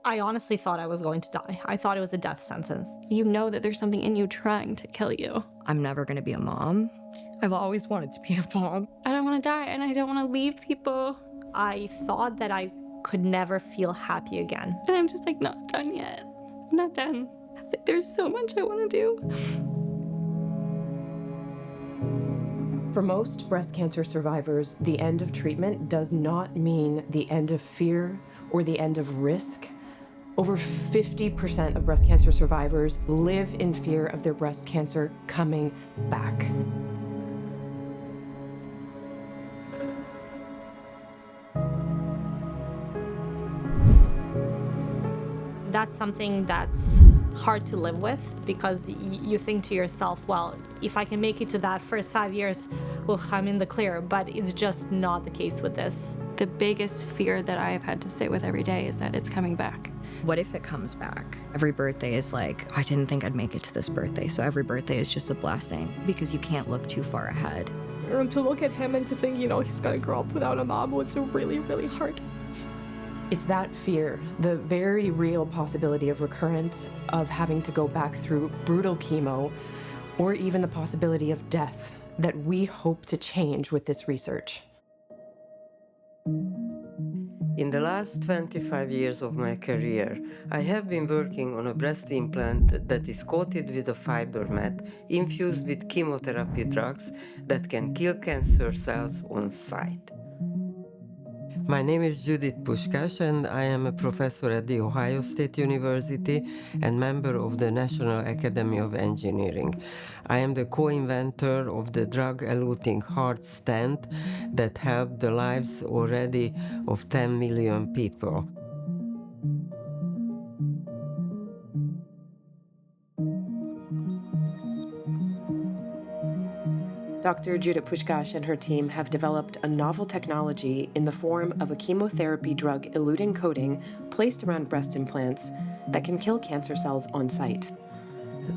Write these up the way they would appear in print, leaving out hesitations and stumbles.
I honestly thought I was going to die. I thought it was a death sentence. You know that there's something in you trying to kill you. I'm never going to be a mom. I've always wanted to be a mom. I don't want to die, and I don't want to leave people. I thought that I could never feel happy again. And I'm just like, not done yet. I'm not done. There's so much I want to do. For most breast cancer survivors, the end of treatment does not mean the end of fear or the end of risk. Over 50% of breast cancer survivors live in fear of their breast cancer coming back. That's something that's hard to live with because you think to yourself, well, if I can make it to that first 5 years, well, I'm in the clear, but it's just not the case with this. The biggest fear that I've had to sit with every day is that it's coming back. What if it comes back? Every birthday is like, I didn't think I'd make it to this birthday, so every birthday is just a blessing because you can't look too far ahead. And to look at him and to think, he's gonna grow up without a mom was really, really hard. It's that fear, the very real possibility of recurrence, of having to go back through brutal chemo, or even the possibility of death, that we hope to change with this research. In the last 25 years of my career, I have been working on a breast implant that is coated with a fiber mat infused with chemotherapy drugs that can kill cancer cells on sight. My name is Judith Puskás, and I am a professor at The Ohio State University and member of the National Academy of Engineering. I am the co-inventor of the drug-eluting heart stent that helped the lives already of 10 million people. Dr. Judith Puskás and her team have developed a novel technology in the form of a chemotherapy drug-eluting coating placed around breast implants that can kill cancer cells on site.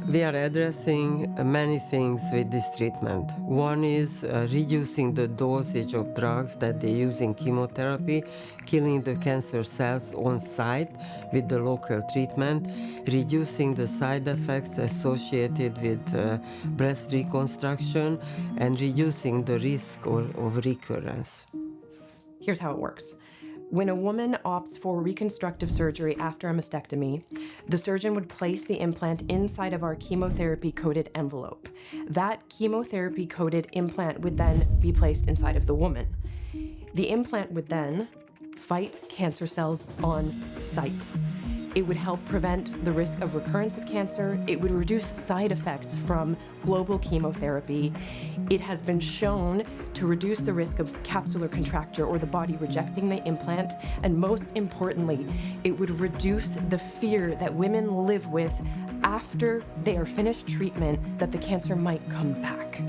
We are addressing many things with this treatment. One is reducing the dosage of drugs that they use in chemotherapy, killing the cancer cells on site with the local treatment, reducing the side effects associated with breast reconstruction, and reducing the risk of recurrence. Here's how it works. When a woman opts for reconstructive surgery after a mastectomy, the surgeon would place the implant inside of our chemotherapy-coated envelope. That chemotherapy-coated implant would then be placed inside of the woman. The implant would then fight cancer cells on site. It would help prevent the risk of recurrence of cancer. It would reduce side effects from global chemotherapy. It has been shown to reduce the risk of capsular contracture or the body rejecting the implant. And most importantly, it would reduce the fear that women live with after they are finished treatment that the cancer might come back.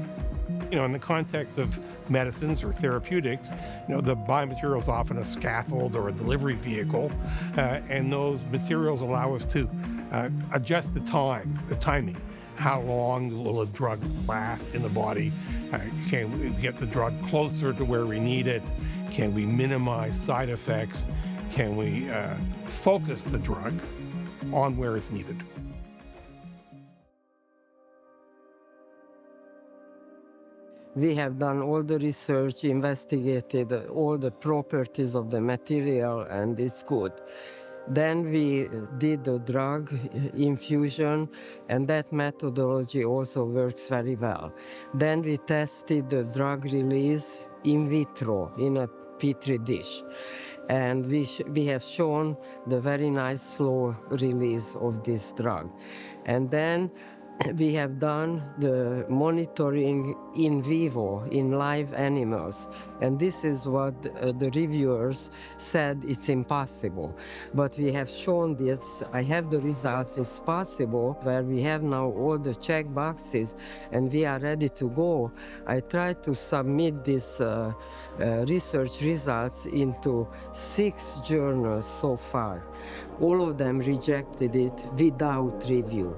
In the context of medicines or therapeutics, the biomaterial is often a scaffold or a delivery vehicle, and those materials allow us to adjust the timing. How long will a drug last in the body? Can we get the drug closer to where we need it? Can we minimize side effects? Can we focus the drug on where it's needed? We have done all the research, investigated all the properties of the material, and it's good. Then we did the drug infusion, and that methodology also works very well. Then we tested the drug release in vitro in a Petri dish. And we have shown the very nice slow release of this drug. And then we have done the monitoring in vivo, in live animals. And this is what the reviewers said it's impossible. But we have shown this, I have the results, it's possible, where we have now all the check boxes and we are ready to go. I tried to submit these research results into 6 journals so far. All of them rejected it without review.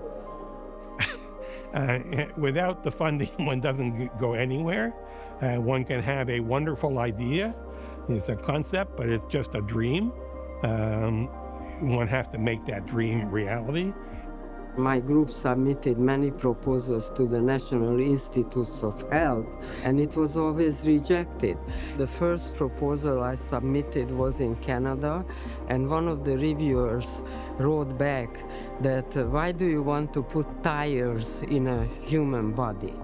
Without the funding, one doesn't go anywhere. One can have a wonderful idea. It's a concept, but it's just a dream. one has to make that dream reality. My group submitted many proposals to the National Institutes of Health, and it was always rejected. The first proposal I submitted was in Canada, and one of the reviewers wrote back that why do you want to put tires in a human body?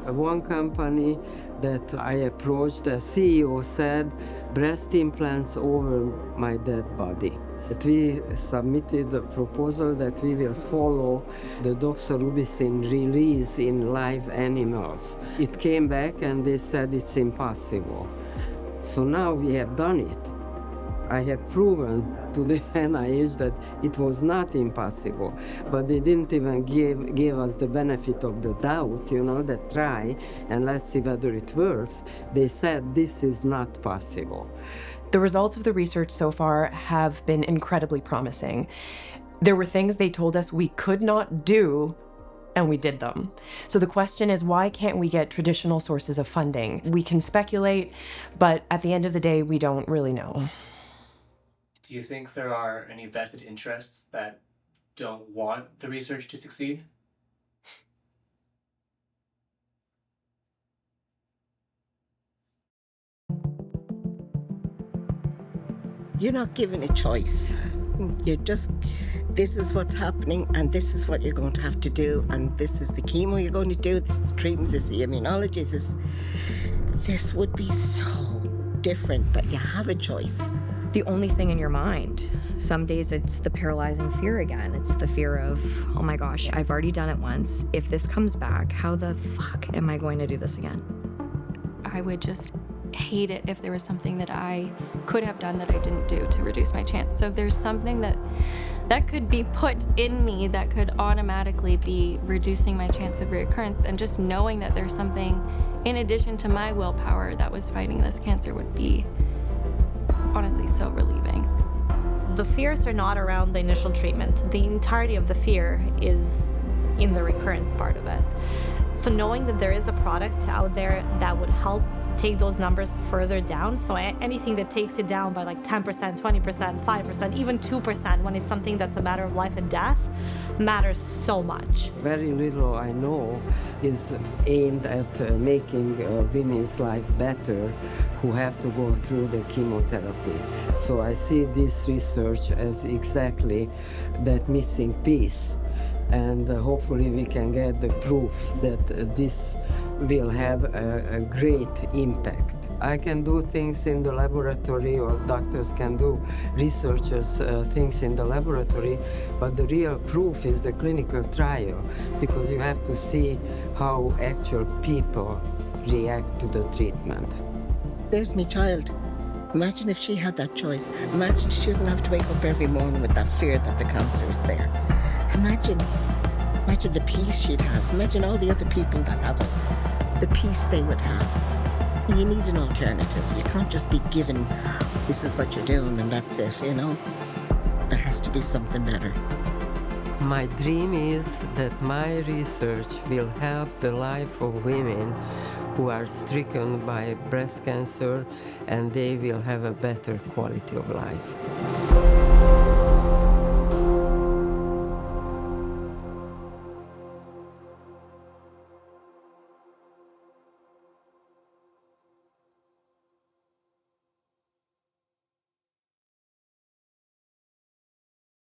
One company that I approached, the CEO said, breast implants over my dead body. That we submitted a proposal that we will follow the doxorubicin release in live animals. It came back and they said it's impossible. So now we have done it. I have proven to the NIH that it was not impossible, but they didn't even give us the benefit of the doubt, that try and let's see whether it works. They said this is not possible. The results of the research so far have been incredibly promising. There were things they told us we could not do, and we did them. So the question is, why can't we get traditional sources of funding? We can speculate, but at the end of the day, we don't really know. Do you think there are any vested interests that don't want the research to succeed? You're not given a choice. You're just, this is what's happening and this is what you're going to have to do, and this is the chemo you're going to do, this is the treatment, this is the immunology, this would be so different that you have a choice. The only thing in your mind. Some days it's the paralyzing fear again. It's the fear of, oh my gosh, I've already done it once. If this comes back, how the fuck am I going to do this again? I would just hate it if there was something that I could have done that I didn't do to reduce my chance. So if there's something that could be put in me that could automatically be reducing my chance of reoccurrence, and just knowing that there's something in addition to my willpower that was fighting this cancer would be honestly so relieving. The fears are not around the initial treatment. The entirety of the fear is in the recurrence part of it. So knowing that there is a product out there that would help take those numbers further down, so anything that takes it down by like 10%, 20%, 5%, even 2% when it's something that's a matter of life and death, matters so much. Very little I know is aimed at making women's life better who have to go through the chemotherapy. So I see this research as exactly that missing piece. And hopefully we can get the proof that this will have a great impact. I can do things in the laboratory, or doctors can do, researchers things in the laboratory, but the real proof is the clinical trial, because you have to see how actual people react to the treatment. There's my child. Imagine if she had that choice. Imagine she doesn't have to wake up every morning with that fear that the cancer is there. Imagine the peace she'd have. Imagine all the other people that have it, the peace they would have. You need an alternative. You can't just be given, this is what you're doing and that's it, There has to be something better. My dream is that my research will help the life of women who are stricken by breast cancer, and they will have a better quality of life.